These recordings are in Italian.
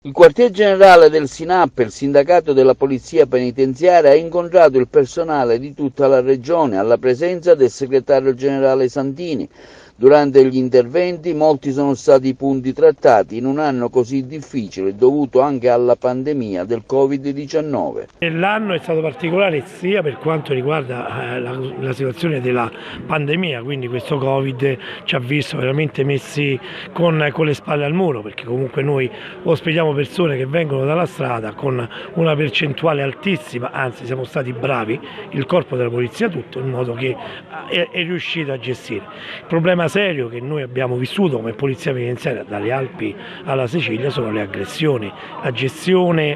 Il quartier generale del SINAP, il sindacato della polizia penitenziaria, ha incontrato il personale di tutta la regione alla presenza del segretario generale Santini. Durante gli interventi molti sono stati i punti trattati in un anno così difficile dovuto anche alla pandemia del Covid-19. L'anno è stato particolare sia per quanto riguarda la situazione della pandemia, quindi questo Covid ci ha visto veramente messi con le spalle al muro, perché comunque noi ospitiamo persone che vengono dalla strada con una percentuale altissima, anzi siamo stati bravi, il corpo della polizia tutto, in modo che è riuscito a gestire. Il problema serio che noi abbiamo vissuto come polizia penitenziaria dalle Alpi alla Sicilia sono le aggressioni,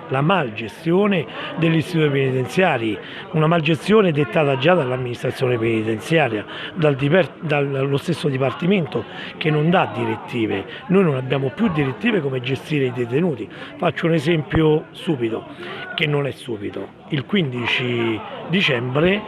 la malgestione degli istituti penitenziari, una malgestione dettata già dall'amministrazione penitenziaria, dallo stesso Dipartimento che non dà direttive. Noi non abbiamo più direttive come gestire i detenuti. Faccio un esempio stupido, che non è stupido. Il 15 dicembre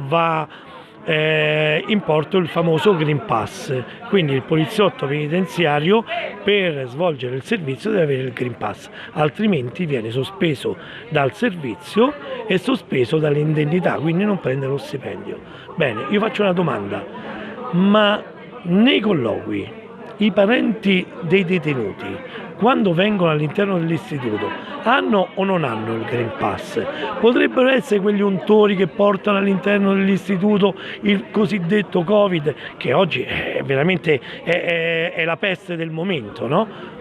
va in porto il famoso Green Pass, quindi il poliziotto penitenziario per svolgere il servizio deve avere il Green Pass, altrimenti viene sospeso dal servizio e sospeso dalle indennità, quindi non prende lo stipendio. Bene, io faccio una domanda, ma nei colloqui i parenti dei detenuti, quando vengono all'interno dell'istituto, hanno o non hanno il Green Pass? Potrebbero essere quegli untori che portano all'interno dell'istituto il cosiddetto Covid, che oggi è veramente è la peste del momento, no?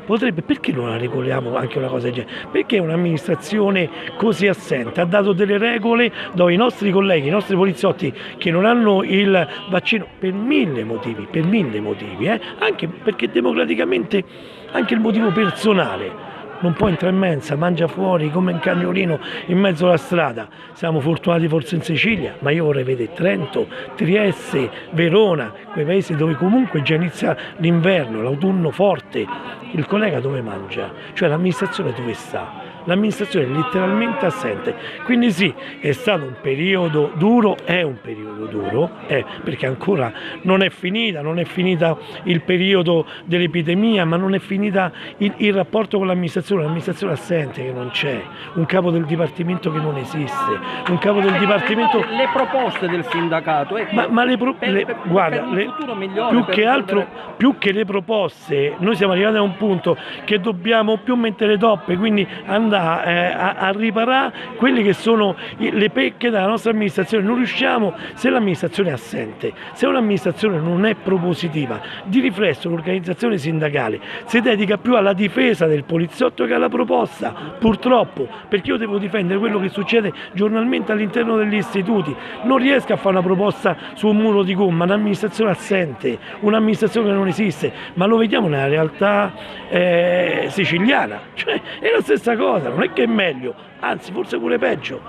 Perché non la regoliamo anche una cosa del genere? Perché un'amministrazione così assente ha dato delle regole dove i nostri colleghi, i nostri poliziotti che non hanno il vaccino per mille motivi, anche perché democraticamente anche il motivo personale. Non può entrare in mensa, mangia fuori come un cagnolino in mezzo alla strada. Siamo fortunati forse in Sicilia, ma io vorrei vedere Trento, Trieste, Verona, quei paesi dove comunque già inizia l'inverno, l'autunno forte. Il collega dove mangia? Cioè l'amministrazione dove sta? L'amministrazione è letteralmente assente. Quindi sì, è stato un periodo duro, è un periodo duro, perché ancora non è finita il periodo dell'epidemia, ma non è finita il rapporto con l'amministrazione assente che non c'è, un capo del dipartimento che non esiste, un capo del dipartimento... Le proposte del sindacato, ecco, guarda, un futuro migliore, più che le proposte, noi siamo arrivati a un punto che dobbiamo più mettere toppe, quindi andare a riparare quelle che sono le pecche della nostra amministrazione. Non riusciamo, se l'amministrazione è assente, se un'amministrazione non è propositiva, di riflesso l'organizzazione sindacale si dedica più alla difesa del poliziotto che alla proposta, purtroppo, perché io devo difendere quello che succede giornalmente all'interno degli istituti. Non riesco a fare una proposta su un muro di gomma, un'amministrazione assente, un'amministrazione che non esiste, ma lo vediamo nella realtà siciliana, cioè è la stessa cosa. Non è che è meglio, anzi forse pure peggio,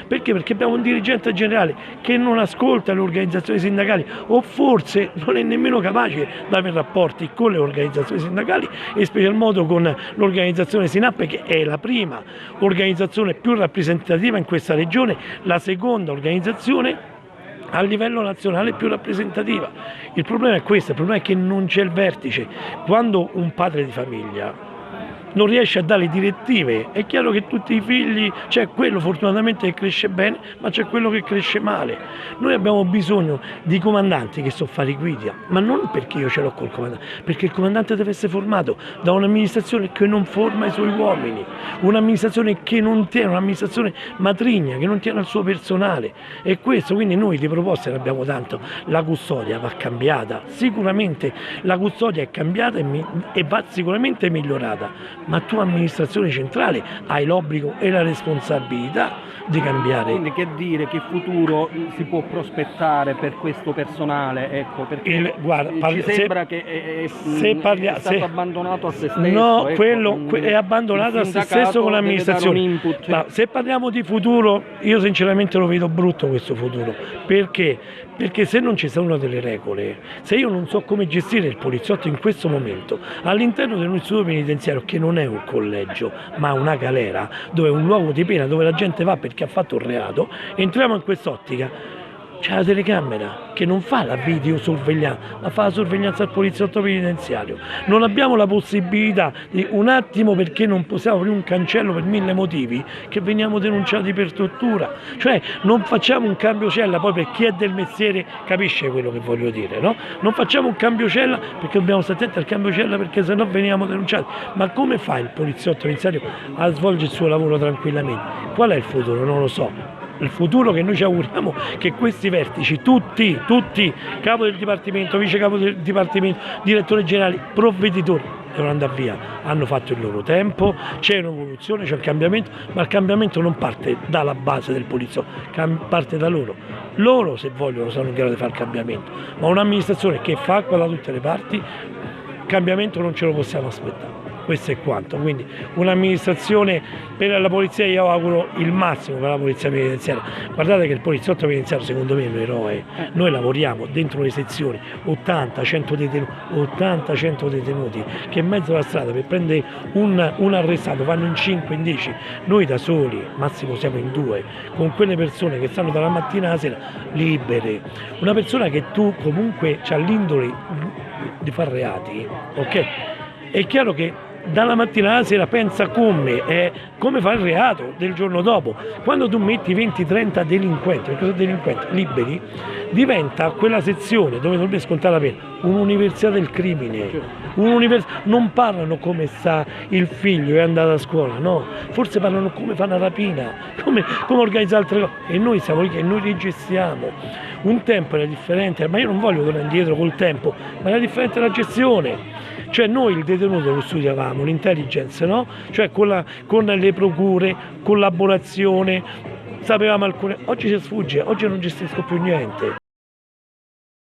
perché abbiamo un dirigente generale che non ascolta le organizzazioni sindacali o forse non è nemmeno capace di avere rapporti con le organizzazioni sindacali e special modo con l'organizzazione SINAP, che è la prima organizzazione più rappresentativa in questa regione, la seconda organizzazione a livello nazionale più rappresentativa. Il problema è questo, il problema è che non c'è il vertice. Quando un padre di famiglia non riesce a dare direttive, è chiaro che tutti i figli, c'è quello fortunatamente che cresce bene, ma c'è quello che cresce male. Noi abbiamo bisogno di comandanti che so fare guida, ma non perché io ce l'ho col comandante, perché il comandante deve essere formato da un'amministrazione che non forma i suoi uomini, un'amministrazione che non tiene, un'amministrazione matrigna, che non tiene il suo personale. E questo, quindi noi di proposte ne abbiamo tanto. La custodia va cambiata, sicuramente la custodia è cambiata e va sicuramente migliorata. Ma tu amministrazione centrale hai l'obbligo e la responsabilità di cambiare. Quindi che dire, che futuro si può prospettare per questo personale? Ecco, perché ci sembra che è stato abbandonato a se stesso. No, ecco, è abbandonato a se stesso con l'amministrazione. Input, cioè... Ma se parliamo di futuro, io sinceramente lo vedo brutto questo futuro. Perché? Perché se non ci sono delle regole, se io non so come gestire il poliziotto in questo momento, all'interno di un istituto penitenziario che non è un collegio, ma una galera, dove è un luogo di pena, dove la gente va perché ha fatto un reato, entriamo in quest'ottica. c'è la telecamera che non fa la videosorveglianza, ma fa la sorveglianza al poliziotto penitenziario. Non abbiamo la possibilità di un attimo, perché non possiamo aprire un cancello per 1000 motivi, che veniamo denunciati per tortura. Cioè non facciamo un cambio cella, poi per chi è del mestiere capisce quello che voglio dire, no? Non facciamo un cambio cella perché dobbiamo stare attenti al cambio cella, perché sennò veniamo denunciati. Ma come fa il poliziotto penitenziario a svolgere il suo lavoro tranquillamente? Qual è il futuro? Non lo so. Il futuro che noi ci auguriamo che questi vertici, tutti, capo del dipartimento, vice capo del dipartimento, direttore generale, provveditori, devono andare via, hanno fatto il loro tempo, c'è un'evoluzione, c'è un cambiamento, ma il cambiamento non parte dalla base del poliziotto, parte da loro. Loro, se vogliono, sono in grado di fare il cambiamento, ma un'amministrazione che fa acqua da tutte le parti, il cambiamento non ce lo possiamo aspettare. Questo è quanto, quindi un'amministrazione per la polizia, io auguro il massimo per la polizia penitenziaria. Guardate che il poliziotto penitenziario secondo me è un eroe, noi lavoriamo dentro le sezioni, 80-100 detenuti che in mezzo alla strada per prendere un arrestato vanno in 5, in 10, noi da soli, massimo siamo in 2, con quelle persone che stanno dalla mattina alla sera libere, una persona che tu comunque c'ha l'indole di fare reati, ok? È chiaro che dalla mattina alla sera pensa come fare il reato del giorno dopo. Quando tu metti 20-30 delinquenti, perché sono delinquenti, liberi, diventa quella sezione dove dovrebbe scontare la pena un'università del crimine. Non parlano come sta il figlio, è andato a scuola, no, forse parlano come fa una rapina, come organizzare altre cose, e noi siamo lì che noi li gestiamo. Un tempo era differente, ma io non voglio tornare indietro col tempo, ma era differente la gestione. Cioè noi il detenuto lo studiavamo, l'intelligence, no? Cioè con le procure, collaborazione, sapevamo alcune. Oggi si sfugge, oggi non gestisco più niente.